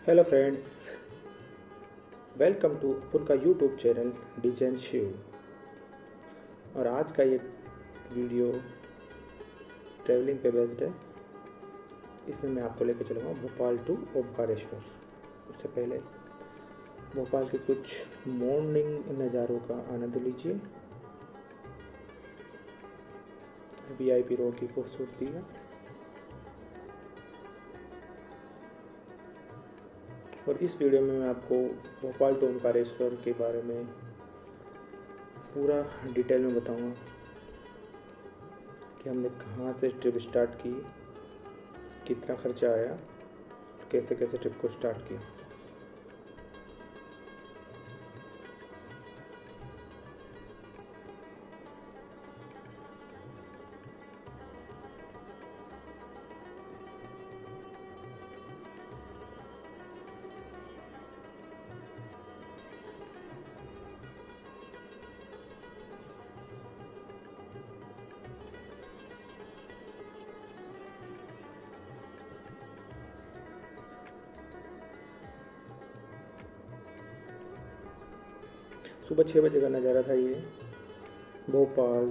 Hello friends, welcome to अपन का YouTube channel DJ and Shiv. और आज का ये वीडियो ट्रैवलिंग पे बेस्ड है। इसमें मैं आपको लेकर चलूँगा भोपाल टू ओमकारेश्वर। उससे पहले भोपाल के कुछ मॉर्निंग नज़ारों का आनंद लीजिए। वीआईपी रोड की खूबसूरती है। और इस वीडियो में मैं आपको भोपाल टू ओमकारेश्वर के बारे में पूरा डिटेल में बताऊंगा कि हमने कहाँ से ट्रिप स्टार्ट की, कितना खर्चा आया, कैसे कैसे ट्रिप को स्टार्ट किया। सुबह 6 बजे का नज़ारा था ये भोपाल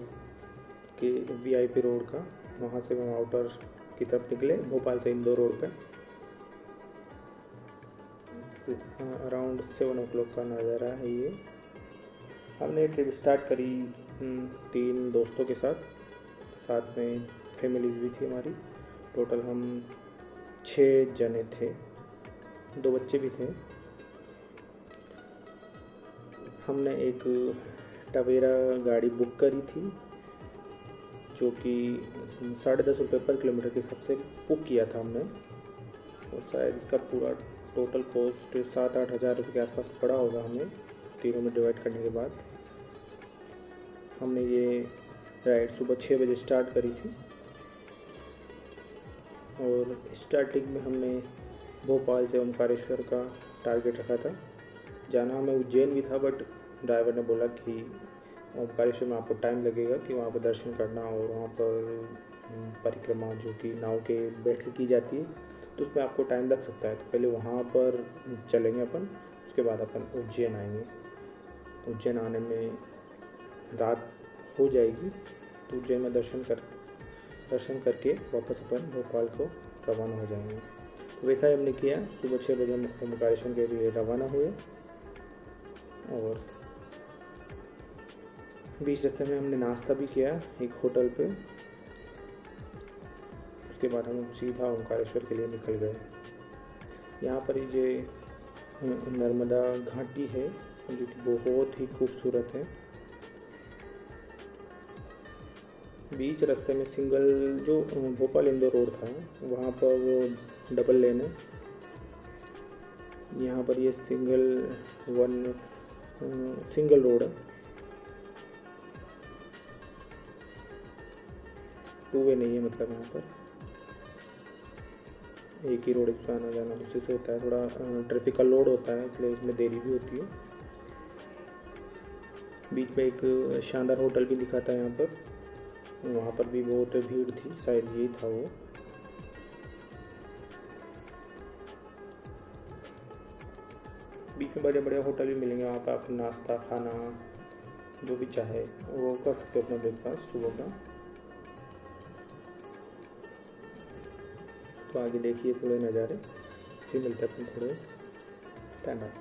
के वीआईपी रोड का। वहाँ से हम आउटर की तरफ निकले, भोपाल से इंदौर रोड पे। अराउंड 7 o'clock का नज़ारा है ये। हमने ट्रिप स्टार्ट करी 3 दोस्तों के साथ में फैमिलीज भी थी हमारी। टोटल हम 6 जने थे, 2 बच्चे भी थे। हमने एक टवेरा गाड़ी बुक करी थी जो कि 10.5 रुपये पर किलोमीटर के हिसाब से बुक किया था हमने। और शायद इसका पूरा टोटल कॉस्ट 7-8 हज़ार रुपये के आसपास पड़ा होगा हमें, तीनों में डिवाइड करने के बाद। हमने ये राइड सुबह 6 बजे स्टार्ट करी थी। और स्टार्टिंग में हमने भोपाल से ओमकारेश्वर का टारगेट रखा था। जाना हमें उज्जैन भी था, बट ड्राइवर ने बोला कि ओमकारेश्वर में आपको टाइम लगेगा कि वहाँ पर दर्शन करना और वहाँ पर परिक्रमा जो कि नाव के बैठ के की जाती है, तो उसमें आपको टाइम लग सकता है। तो पहले वहाँ पर चलेंगे अपन, उसके बाद अपन उज्जैन आएंगे। उज्जैन आने में रात हो जाएगी, तो उज्जैन में दर्शन करके वापस अपन भोपाल को रवाना हो जाएंगे। तो वैसा ही हमने किया। सुबह 6 बजे हम ओमकारेश्वर के लिए रवाना हुए और बीच रास्ते में हमने नाश्ता भी किया एक होटल पे। उसके बाद हम सीधा ओमकारेश्वर के लिए निकल गए। यहाँ पर ये नर्मदा घाटी है जो कि बहुत ही खूबसूरत है। बीच रास्ते में सिंगल जो भोपाल इंदौर रोड था वहाँ पर वो डबल लेन है। यहाँ पर ये सिंगल रोड है, 2 वे नहीं है। मतलब यहाँ पर एक ही रोड पर आना जाना उसी से होता है। थोड़ा ट्रैफिक का लोड होता है, इसलिए इसमें देरी भी होती है। बीच में एक शानदार होटल भी दिखा था यहाँ पर, वहाँ पर भी बहुत भीड़ थी, शायद यही था वो। बीच में बड़े बड़े होटल भी मिलेंगे, वहाँ पर आप नाश्ता खाना जो भी चाहे वो कर सकते हो अपना ब्रेकफास्ट सुबह का। तो आगे देखिए थोड़े नज़ारे, फिर मिलते हैं अपन थोड़े टाइम बाद।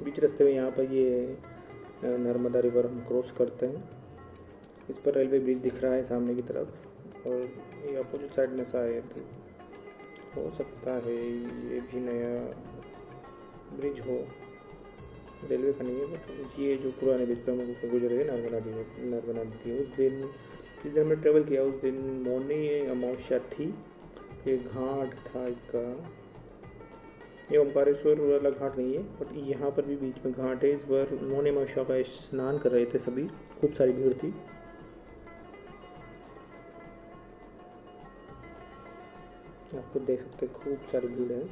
बीच रास्ते में यहाँ पर ये नर्मदा रिवर हम क्रॉस करते हैं। इस पर रेलवे ब्रिज दिख रहा है सामने की तरफ, और ये अपोजिट साइड में शायद हो सकता है ये भी नया ब्रिज हो, रेलवे का नहीं है बट ये जो पुराने ब्रिज पर हम लोग गुजर गए नर्मदा नदी। उस दिन जिस दिन हमने ट्रेवल किया उस दिन मौनी अमावस्या थी। ये घाट था इसका, ये ओमकारेश्वर वाला घाट नहीं है बट यहाँ पर भी बीच में घाट है। इस बार मौनी अमावस्या का स्नान कर रहे थे सभी, खूब सारी भीड़ थी। आप खुद देख सकते हैं खूब सारी भीड़ है।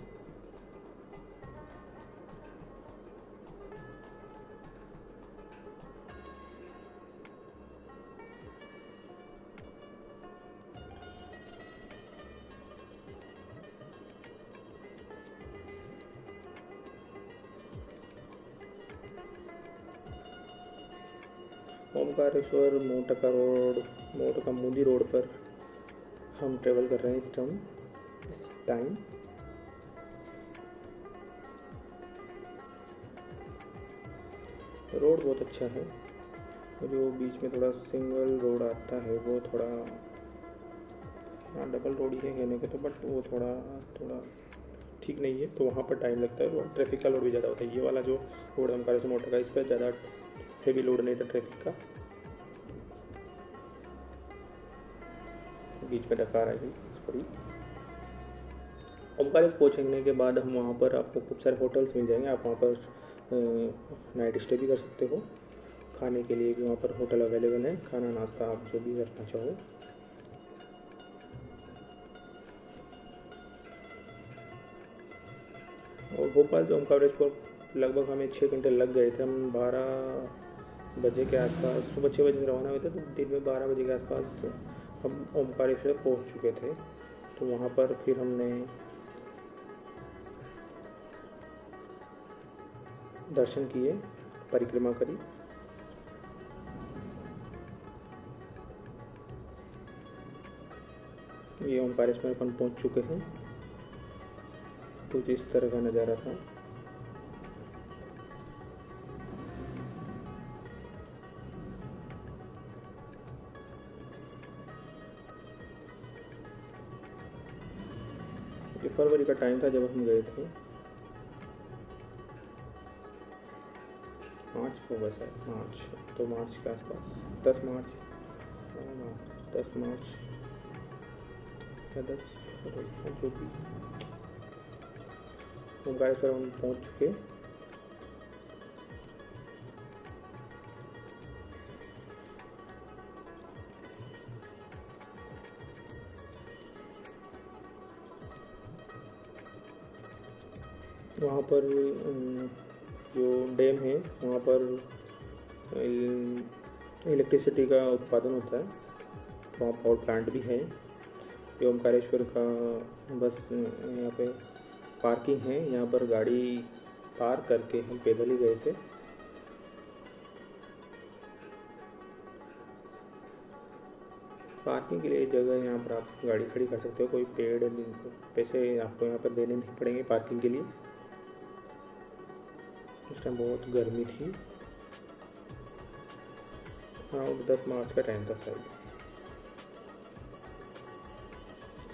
ओमकारेश्वर मोटका मुंदी रोड पर हम ट्रेवल कर रहे हैं इस टाइम। रोड बहुत अच्छा है। जो बीच में थोड़ा सिंगल रोड आता है वो थोड़ा, हाँ डबल रोड ही है कहने के तो, बट वो थोड़ा ठीक नहीं है, तो वहाँ पर टाइम लगता है। और ट्रैफिक का लोड भी ज़्यादा होता है। ये वाला जो रोड है ओमकारेश्वर मोटका, इस पर ज़्यादा हेवी लोड नहीं था ट्रैफिक का। बीच में डकार आई थोड़ी। ओमकारेश्वर पहुँचने के बाद हम वहाँ पर आपको खूब सारे होटल्स मिल जाएंगे। आप वहाँ पर नाइट स्टे भी कर सकते हो। खाने के लिए भी वहाँ पर होटल अवेलेबल है, खाना नाश्ता आप जो भी करना चाहो। और भोपाल से ओमकारेश्वर लगभग हमें 6 घंटे लग गए थे। हम 12 बजे के आसपास, सुबह 6 बजे से रवाना हुए थे, तो दिन में 12 बजे के आसपास हम ओमकारेश्वर पहुंच चुके थे। तो वहाँ पर फिर हमने दर्शन किए, परिक्रमा करी। ये ओमकारेश्वर अपन पहुंच चुके हैं। कुछ इस तरह का नज़ारा था। ये फरवरी का टाइम था जब हम गए थे। मार्च को बस है, मार्च तो मार्च के आसपास 10 मार्च या 10 जो भी। ओमकारेश्वर हम पहुँच चुके। वहाँ पर जो डैम है वहाँ पर इलेक्ट्रिसिटी का उत्पादन होता है। वहाँ पावर प्लांट भी है। ये ओमकारेश्वर का बस यहाँ पे पार्किंग है। यहाँ पर गाड़ी पार्क करके हम पैदल ही गए थे। पार्किंग के लिए जगह यहाँ पर आप गाड़ी खड़ी कर सकते हो। कोई पेड़ पैसे आपको यहाँ पर देने नहीं पड़ेंगे पार्किंग के लिए। उस टाइम बहुत गर्मी थी। अराउंड 10 मार्च का टाइम था शायद।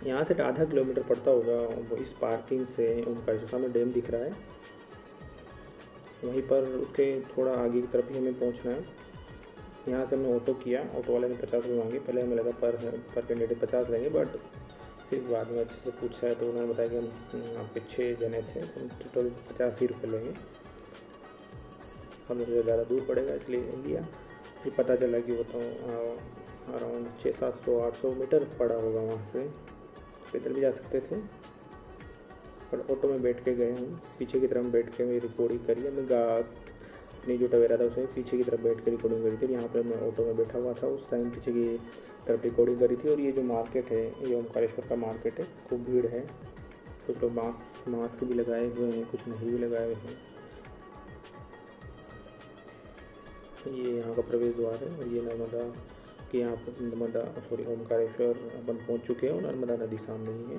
यहाँ से आधा किलोमीटर पड़ता होगा वो इस पार्किंग से। ओमकारेश्वर सामने डैम दिख रहा है, वहीं पर उसके थोड़ा आगे की तरफ ही हमें पहुँचना है। यहाँ से हमने ऑटो किया। ऑटो वाले ने 50 रुपये मांगे। पहले हमें लगा पर कैंडिडेट 50 लेंगे, बट फिर बाद में अच्छे से पूछा है तो उन्होंने बताया कि हम आपके 6 जने थे तो टोटल 85 ही रुपये लेंगे। हमें से ज़्यादा दूर पड़ेगा इसलिए लिया। फिर पता चला कि वो तो अराउंड 600-700-800 मीटर पड़ा होगा। वहाँ से पैदल भी जा सकते थे, पर ऑटो में बैठ के गए हम। पीछे की तरफ बैठ के मेरी रिकॉर्डिंग करी। हमने अपनी जो टवेरा था उसमें पीछे की तरफ बैठ के रिकॉर्डिंग करी थी। यहाँ पर मैं ऑटो में बैठा हुआ था उस टाइम, पीछे की तरफ रिकॉर्डिंग करी थी। और ये जो मार्केट है ये ओमकारेश्वर का मार्केट है। खूब भीड़ है। कुछ लोग मास्क भी लगाए हुए हैं, कुछ नहीं भी लगाए हुए हैं। ये यहाँ का प्रवेश द्वार है। और ये नर्मदा के यहाँ पर ओमकारेश्वर अपन पहुँच चुके हैं और नर्मदा नदी सामने ही है।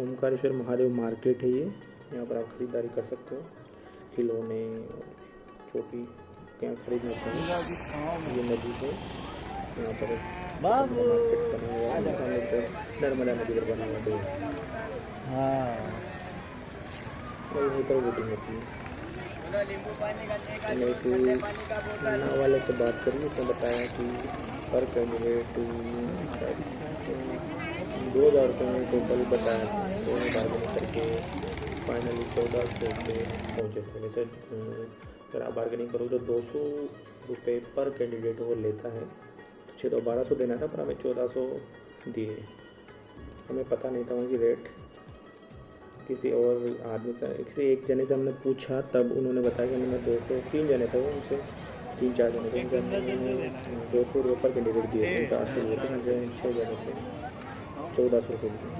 ओमकारेश्वर महादेव मार्केट है ये। यहाँ पर आप खरीदारी कर सकते हो। खिलौने जो भी यहाँ खरीदना चाहिए। ये नदी है, यहाँ पर मार्केट बना हुआ है। नर्मदा नदी पर बना हुआ है। हाँ, यहीं पर वोटिंग होती है। मैंने एक नाव वाले से बात करी, उसने बताया कि पर कैंडिडेट शायद 2,000 रुपये में टोटल बताया था, तो बार्गेनिंग करके फाइनली 1400 पे पहुँचे थे। वैसे अगर आप बार्गेनिंग करो तो 200 रुपये पर कैंडिडेट वो लेता है, तो 1200 देना था, पर हमें 1400 दिए। हमें पता नहीं था उनकी रेट। किसी और आदमी से, किसी एक जने से हमने पूछा, तब उन्होंने बताया कि मैंने 200, 3 जने थे वो, उनसे 3-4 जने थे, उनसे हमने 200 रुपये पर कैंडिडेट दिए थे। 400 रुपये थे, मुझे 6 जने थे, 1400 रुपये दिए।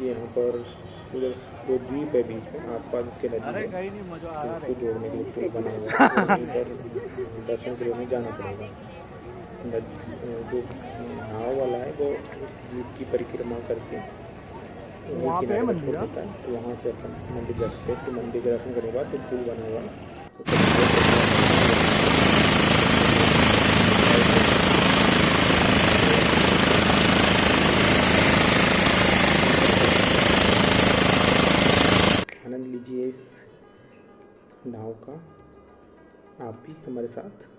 ये यहाँ पर उधर जो द्वीप है बीच में, आसपास इसके नदी है, तो उसको जोड़ने के लिए पुल बना हुआ है, तो वहीं पर दर्शन के लिए हमें जाना पड़ेगा। जो नाव वाला है वो उस द्वीप की परिक्रमा करके वहाँ पे मंदिर छोड़ देता है, तो वहाँ से अपन मंदिर जा सकते हैं। तो मंदिर के दर्शन करने के बाद जो पुल बना हुआ है आनंद लीजिए इस नाव का, आप भी हमारे साथ।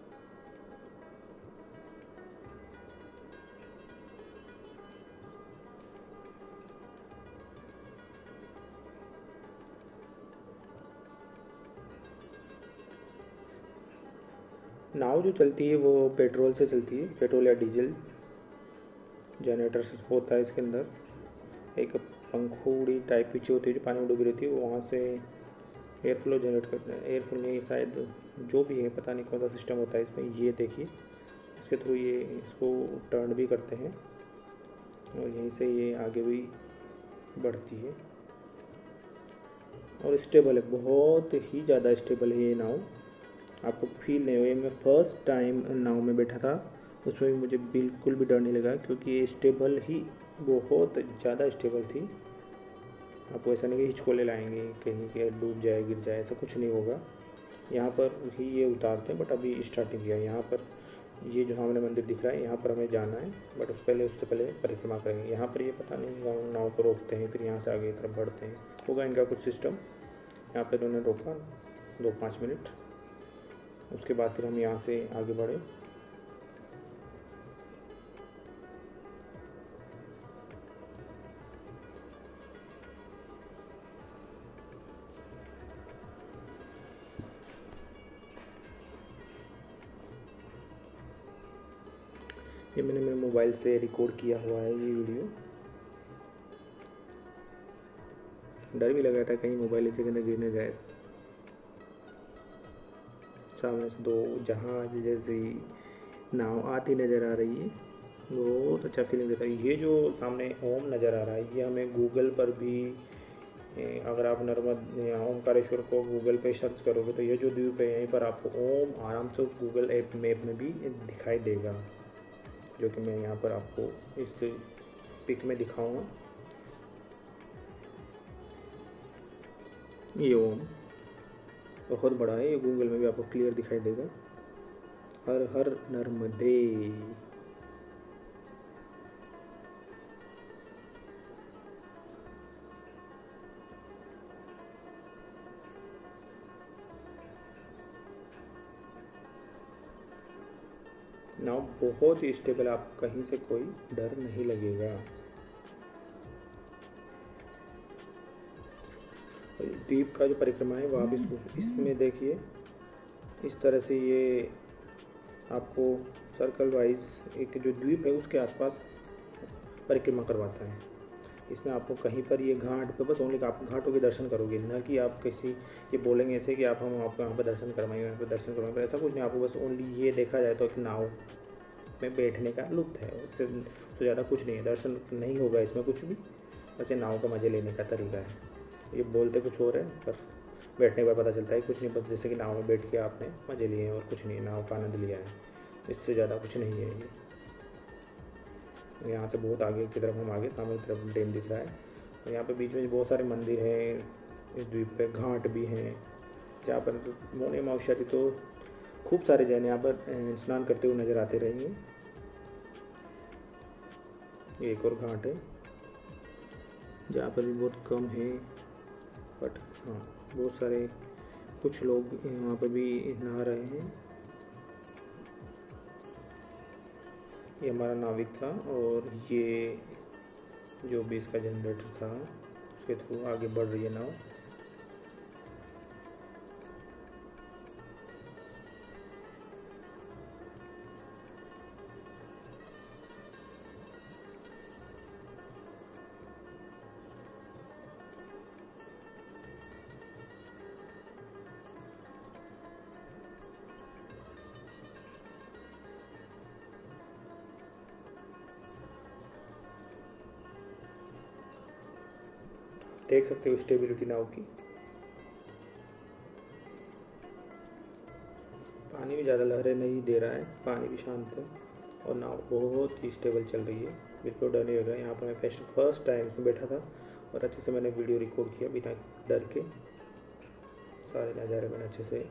नाव जो चलती है वो पेट्रोल से चलती है, पेट्रोल या डीजल। जनरेटर होता है इसके अंदर, एक पंखुड़ी टाइप पीछे होती है जो पानी में डूबी रहती है, वो वहाँ से एयर फ्लो जनरेट करते हैं। एयर फ्लो में शायद जो भी है, पता नहीं कौन सा सिस्टम होता है इसमें। ये देखिए, इसके थ्रू ये इसको टर्न भी करते हैं और यहीं से ये आगे भी बढ़ती है और स्टेबल है, बहुत ही ज़्यादा स्टेबल है ये नाव। आपको फील नहीं हुआ। मैं फर्स्ट टाइम नाव में बैठा था, उसमें भी मुझे बिल्कुल भी डर नहीं लगा, क्योंकि ये स्टेबल ही बहुत ज़्यादा स्टेबल थी। आपको ऐसा नहीं कि हिचकोले लाएंगे कहीं के डूब जाए, गिर जाए, ऐसा कुछ नहीं होगा। यहाँ पर ही ये उतारते हैं, बट अभी स्टार्टिंग किया है। यहाँ पर ये जो सामने मंदिर दिख रहा है, यहाँ पर हमें जाना है, बट उससे पहले परिक्रमा करेंगे। यहाँ पर ये पता नहीं नाव को रोकते हैं, फिर यहाँ से आगे की तरफ बढ़ते हैं, होगा इनका कुछ सिस्टम। यहाँ पर उन्होंने रोका 2-5 मिनट, उसके बाद फिर हम यहाँ से आगे बढ़े। ये मैंने मेरे मोबाइल से रिकॉर्ड किया हुआ है ये वीडियो। डर भी लगा था कहीं मोबाइल इसी के अंदर गिर न जाए। सामने से 2 जहाज जैसी नाव आती नज़र आ रही है, बहुत अच्छा फीलिंग देता है। ये जो सामने ओम नज़र आ रहा है, ये हमें गूगल पर भी, अगर आप ओमकारेश्वर को गूगल पे सर्च करोगे तो ये जो द्वीप है यहीं पर आपको ओम आराम से उस गूगल ऐप मैप में भी दिखाई देगा, जो कि मैं यहाँ पर आपको इस पिक में दिखाऊंगा। ये ओम बहुत बड़ा है, ये गूगल में भी आपको क्लियर दिखाई देगा। हर हर नर्मदे। नाव बहुत ही स्टेबल, आप कहीं से कोई डर नहीं लगेगा। द्वीप का जो परिक्रमा है वो आप इसमें देखिए, इस तरह से ये आपको सर्कल वाइज एक जो द्वीप है उसके आसपास परिक्रमा करवाता है। इसमें आपको कहीं पर ये घाट पे बस ओनली आप घाटों के दर्शन करोगे, ना कि आप किसी ये बोलेंगे ऐसे कि हम आपको यहाँ पर दर्शन करवाएंगे, यहाँ पर दर्शन करवाएंगे, ऐसा कुछ नहीं। आपको बस ओनली ये देखा जाए तो एक नाव में बैठने का लुत्फ है, उससे ज़्यादा कुछ नहीं है। दर्शन नहीं होगा इसमें कुछ भी, बस ये नाव का मज़े लेने का तरीका है। ये बोलते कुछ और है, पर बैठने के बाद पता चलता है कुछ नहीं, बस जैसे कि नाव में बैठ के आपने मज़े लिए हैं और कुछ नहीं, नाव का आनंद लिया है, इससे ज़्यादा कुछ नहीं है ये। यहाँ से बहुत आगे की तरफ हम आगे सामने की तरफ डैम दिख रहा है, और यहाँ पे बीच में बहुत सारे मंदिर हैं। इस द्वीप पे घाट भी हैं जहाँ पर मोने अमावस्या तो खूब सारे जैन यहाँ पर स्नान करते हुए नज़र आते रहेंगे। एक और घाट है जहाँ पर भी बहुत कम है, बट हाँ, बहुत सारे कुछ लोग यहाँ पे भी नहा रहे हैं। ये हमारा नाविक था और ये जो भी इसका जनरेटर था उसके थ्रू आगे बढ़ रही है नाव। देख सकते हो स्टेबिलिटी नाव की। पानी भी ज़्यादा लहरें नहीं दे रहा है, पानी भी शांत है और नाव बहुत ही स्टेबल चल रही है, बिल्कुल डर नहीं लग रहा है। यहाँ पर मैं फर्स्ट टाइम इसमें बैठा था और अच्छे से मैंने वीडियो रिकॉर्ड किया बिना डर के। सारे नज़ारे मैंने अच्छे से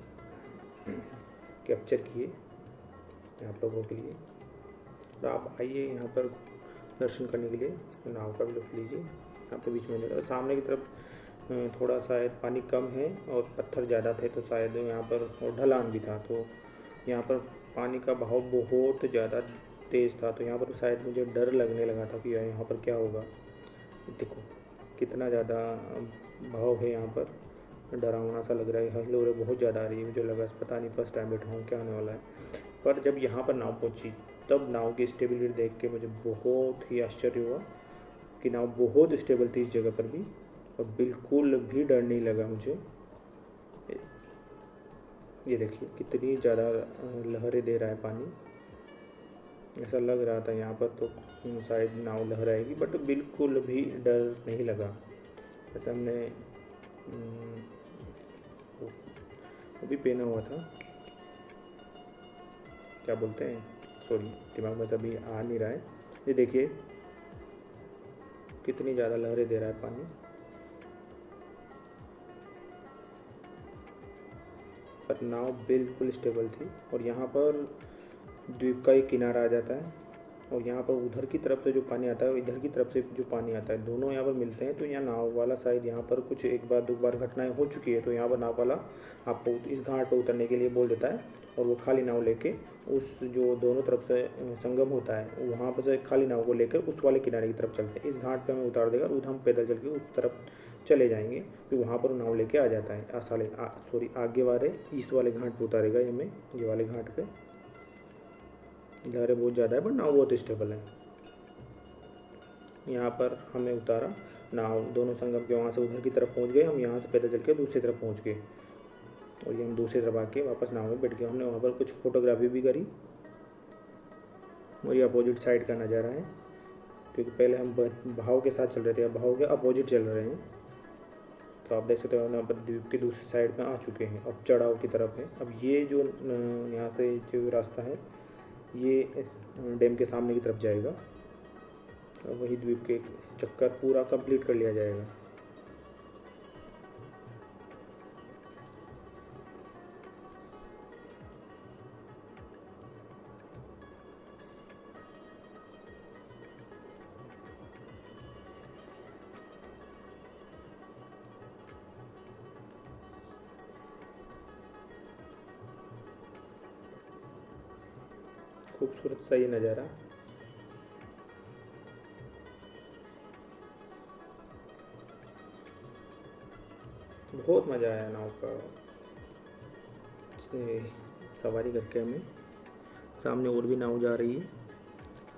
कैप्चर किए आप लोगों के लिए। तो आप आइए यहाँ पर दर्शन करने के लिए, नाव का भी लुत्फ लीजिए। यहाँ पे बीच में सामने की तरफ थोड़ा शायद पानी कम है और पत्थर ज़्यादा थे, तो शायद यहाँ पर और ढलान भी था, तो यहाँ पर पानी का बहाव बहुत ज़्यादा तेज़ था। तो यहाँ पर शायद मुझे डर लगने लगा था कि यहाँ पर क्या होगा। देखो कितना ज़्यादा बहाव है यहाँ पर, डरावना सा लग रहा है। हिलोरें बहुत ज़्यादा आ रही है, मुझे लगा पता नहीं फर्स्ट टाइम बैठा हूँ क्या होने वाला है। पर जब यहाँ पर नाव पहुँची तब नाव की स्टेबिलिटी देख के मुझे बहुत ही आश्चर्य हुआ कि नाव बहुत स्टेबल थी इस जगह पर भी और बिल्कुल भी डर नहीं लगा मुझे। ये देखिए कितनी ज़्यादा लहरें दे रहा है पानी। ऐसा लग रहा था यहाँ पर तो शायद नाव लहराएगी, बट बिल्कुल भी डर नहीं लगा। ऐसा हमने वो भी पहना हुआ था, क्या बोलते हैं, सॉरी दिमाग में अभी आ नहीं रहा है। ये देखिए कितनी ज़्यादा लहरें दे रहा है पानी, पर नाव बिल्कुल स्टेबल थी। और यहाँ पर द्वीप का एक किनारा आ जाता है और यहाँ पर उधर की तरफ से जो पानी आता है और इधर की तरफ से जो पानी आता है, दोनों यहाँ पर मिलते हैं। तो यहाँ नाव वाला शायद यहाँ पर कुछ एक बार दो बार घटनाएं हो चुकी है, तो यहाँ पर नाव वाला आपको इस घाट पर उतरने के लिए बोल देता है और वो खाली नाव लेके उस जो दोनों तरफ से संगम होता है वहाँ पर से खाली नाव को लेकर उस वाले किनारे की तरफ चलते हैं। इस घाट पर हमें उतार देगा, उधर हम पैदल चल के उस तरफ चले जाएंगे, फिर वहाँ पर नाव लेके आ जाता है। आगे वाले इस वाले घाट पर उतारेगा हमें, ये वाले घाट पे लहरें बहुत ज़्यादा है पर नाव बहुत स्टेबल है। यहाँ पर हमें उतारा, नाव दोनों संगम के वहाँ से उधर की तरफ पहुँच गए, हम यहाँ से पैदल चल के दूसरी तरफ पहुँच गए और ये हम दूसरी तरफ आके वापस नाव में बैठ गए। हमने वहाँ पर कुछ फोटोग्राफी भी करी और ये अपोजिट साइड का नज़ारा है, क्योंकि पहले हम बहाव के साथ चल रहे थे, अब बहाव के अपोजिट चल रहे हैं। तो आप देख सकते हो यहाँ पर द्वीप की दूसरी साइड में आ चुके हैं, अब चढ़ाव की तरफ है। अब ये जो यहाँ से जो रास्ता है ये इस डैम के सामने की तरफ जाएगा और वही द्वीप के चक्कर पूरा कंप्लीट कर लिया जाएगा। खूबसूरत सा ये नज़ारा, बहुत मज़ा आया नाव का से सवारी करके। हमें सामने और भी नाव जा रही है,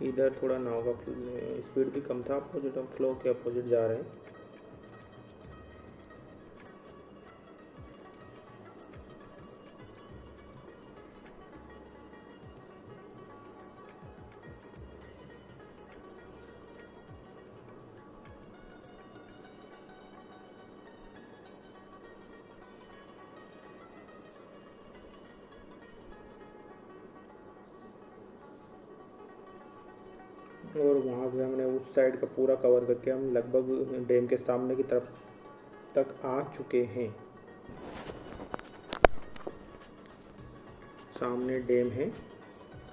इधर थोड़ा नाव का स्पीड भी कम था, अपोजिट हम फ्लो के अपोजिट जा रहे हैं। और वहाँ पे हमने उस साइड का पूरा कवर करके हम लगभग डैम के सामने की तरफ तक आ चुके हैं। सामने डैम है,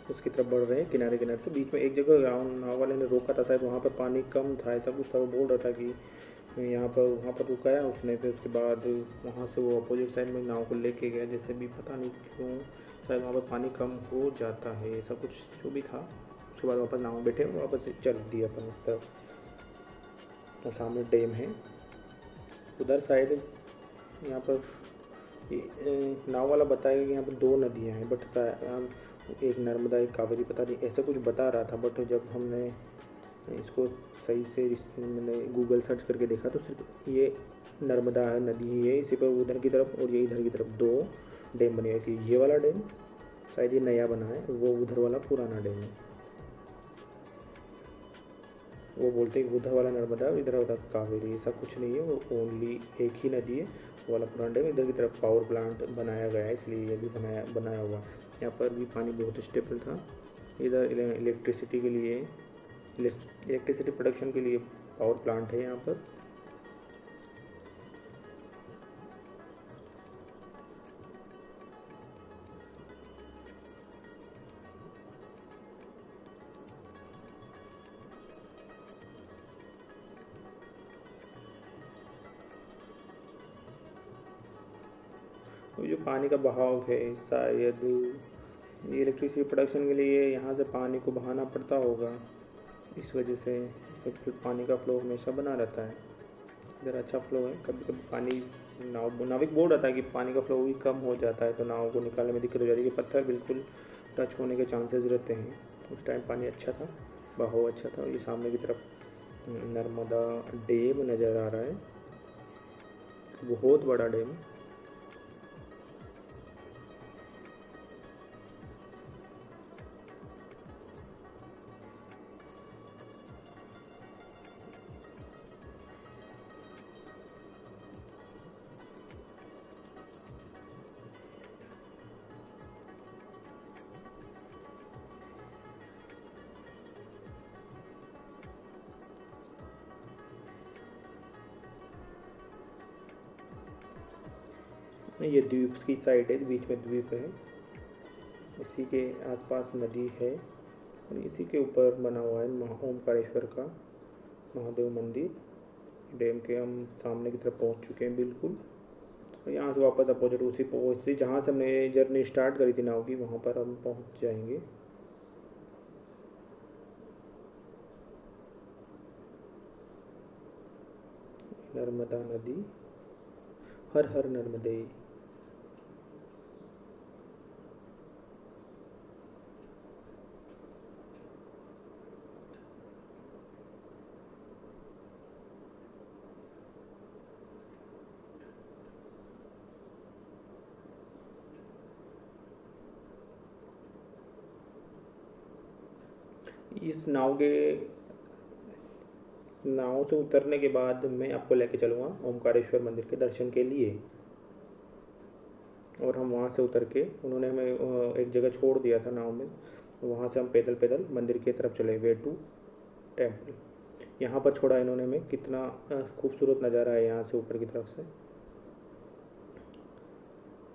उसकी तरफ बढ़ रहे हैं किनारे किनारे से। बीच में एक जगह नाव वाले ने रोका था शायद, वहाँ पर पानी कम था, ऐसा कुछ था। वो बोल रहा था कि यहाँ पर वहाँ पर रुकाया उसने, फिर उसके बाद वहाँ से वो अपोजिट साइड में नाव को लेके गया, जैसे भी पता नहीं क्यों शायद वहाँ पर पानी कम हो जाता है, ऐसा कुछ जो भी था। उसके बाद वापस नाव में बैठे और वापस चल दिया अपन उस तरफ। और सामने डैम है उधर शायद। यहाँ पर नाव वाला बताएगा कि यहाँ पर 2 नदियाँ हैं, बट एक नर्मदा एक कावेरी, पता नहीं ऐसा कुछ बता रहा था। बट जब हमने इसको सही से मैंने गूगल सर्च करके देखा तो सिर्फ ये नर्मदा नदी ही है, इसी पर उधर की तरफ और ये इधर की तरफ 2 डैम बने हुए कि ये वाला डैम शायद ये नया बना है, वो उधर वाला पुराना डैम है। वो बोलते हैं उधर वाला नर्मदा इधर उधर कावेरी, ऐसा कुछ नहीं है, वो ओनली एक ही नदी है। वो वाला पुराना डैम, इधर की तरफ पावर प्लांट बनाया गया है, इसलिए ये भी बनाया हुआ। यहाँ पर भी पानी बहुत स्टेबल था। इधर इलेक्ट्रिसिटी के लिए इलेक्ट्रिसिटी प्रोडक्शन के लिए पावर प्लांट है यहाँ पर। तो जो पानी का बहाव है शायद इलेक्ट्रिसिटी प्रोडक्शन के लिए यहाँ से पानी को बहाना पड़ता होगा, इस वजह से पानी का फ्लो हमेशा बना रहता है। इधर अच्छा फ्लो है। कभी कभी पानी नाविक बोल रहा था कि पानी का फ्लो भी कम हो जाता है तो नाव को निकालने में दिक्कत हो जाती है, कि पत्थर बिल्कुल टच होने के चांसेस रहते हैं। उस टाइम पानी अच्छा था, बहाव अच्छा था। ये सामने की तरफ नर्मदा डैम नज़र आ रहा है, बहुत बड़ा डैम। ये द्वीप की साइड है, बीच में द्वीप है, इसी के आसपास नदी है और इसी के ऊपर बना हुआ है ओमकारेश्वर का महादेव मंदिर। डैम के हम सामने की तरफ पहुंच चुके हैं बिल्कुल। और यहाँ से वापस अपोजिट उसी जहाँ से हमने जर्नी स्टार्ट करी थी नाव की, वहाँ पर हम पहुँच जाएंगे। नर्मदा नदी, हर हर नर्मदे। इस नाव से उतरने के बाद मैं आपको लेके चलूँगा ओमकारेश्वर मंदिर के दर्शन के लिए। और हम वहाँ से उतर के, उन्होंने हमें एक जगह छोड़ दिया था नाव में, वहाँ से हम पैदल पैदल मंदिर की तरफ चले, वे टू टेम्पल। यहाँ पर छोड़ा इन्होंने हमें। कितना खूबसूरत नज़ारा है यहाँ से ऊपर की तरफ से।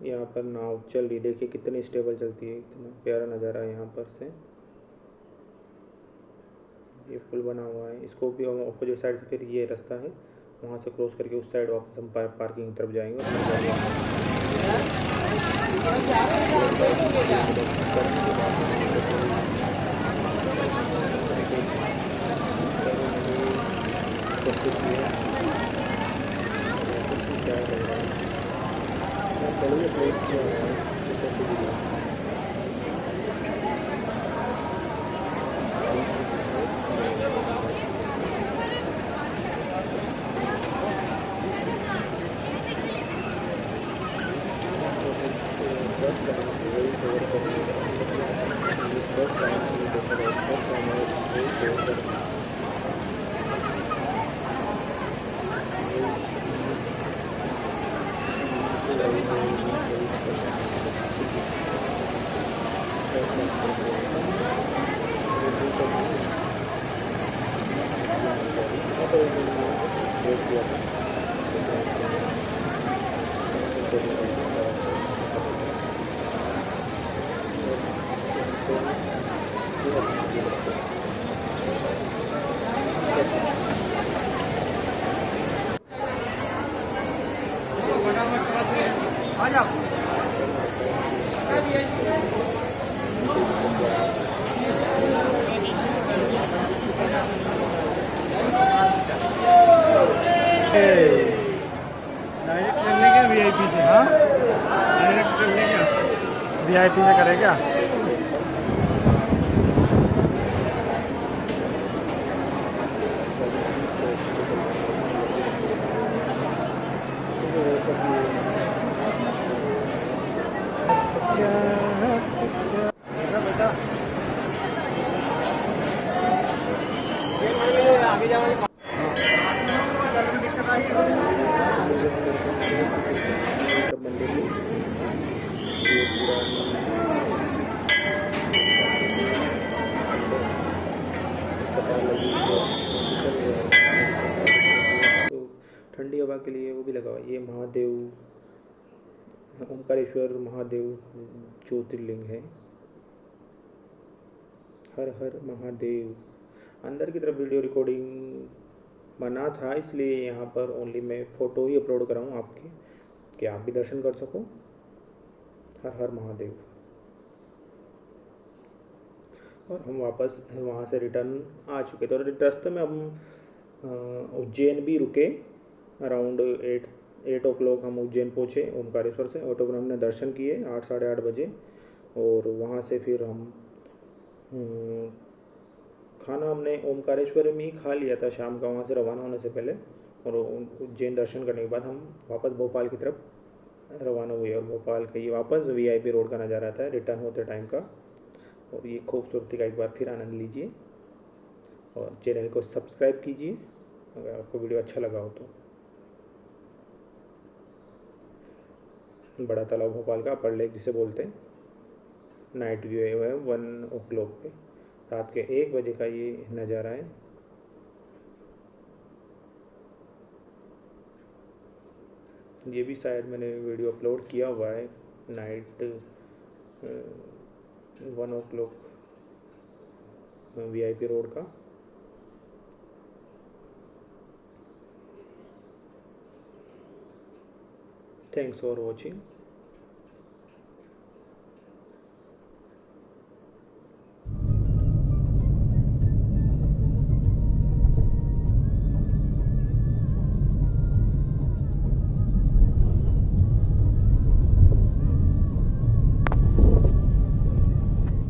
यहाँ पर नाव चल रही, देखिए कितनी स्टेबल चलती है, इतना प्यारा नज़ारा है यहाँ पर से। ये पुल बना हुआ है, इसको भी हम अपोजिट साइड से, फिर ये रास्ता है वहाँ से क्रॉस करके उस साइड वापस हम पार्किंग की तरफ जाएंगे। डायरेक्ट कर ले क्या वीआईपी से? हाँ, डायरेक्ट कर ले क्या वीआईपी से करे क्या? आगे जाओ। तो ठंडी हवा के लिए वो भी लगा हुआ है। ये महादेव, ओमकारेश्वर महादेव ज्योतिर्लिंग है। हर हर महादेव। अंदर की तरफ वीडियो रिकॉर्डिंग बना था, इसलिए यहाँ पर ओनली मैं फ़ोटो ही अपलोड कर रहा हूँ आपके, कि आप भी दर्शन कर सको। हर हर महादेव। और हम वापस वहाँ से रिटर्न आ चुके थे, और रास्ते में हम उज्जैन भी रुके। अराउंड 8 o'clock हम उज्जैन पहुँचे ओमकारेश्वर से। ऑटो में हमने दर्शन किए 8 साढ़े 8 बजे, और वहाँ से फिर हम खाना हमने ओमकारेश्वर में ही खा लिया था शाम का, वहाँ से रवाना होने से पहले। और उज्जैन दर्शन करने के बाद हम वापस भोपाल की तरफ रवाना हुए। और भोपाल का ये वापस वीआईपी रोड का नज़ारा था रिटर्न होते टाइम का। और ये खूबसूरती का एक बार फिर आनंद लीजिए, और चैनल को सब्सक्राइब कीजिए अगर आपको वीडियो अच्छा लगा हो तो। बड़ा तालाब भोपाल का अपर लेक जिसे बोलते हैं, नाइट व्यू है 1 o'clock पे, रात के 1 बजे का ये नज़ारा है। ये भी शायद मैंने वीडियो अपलोड किया हुआ है, नाइट 1 o'clock वीआईपी रोड का। Thanks for watching.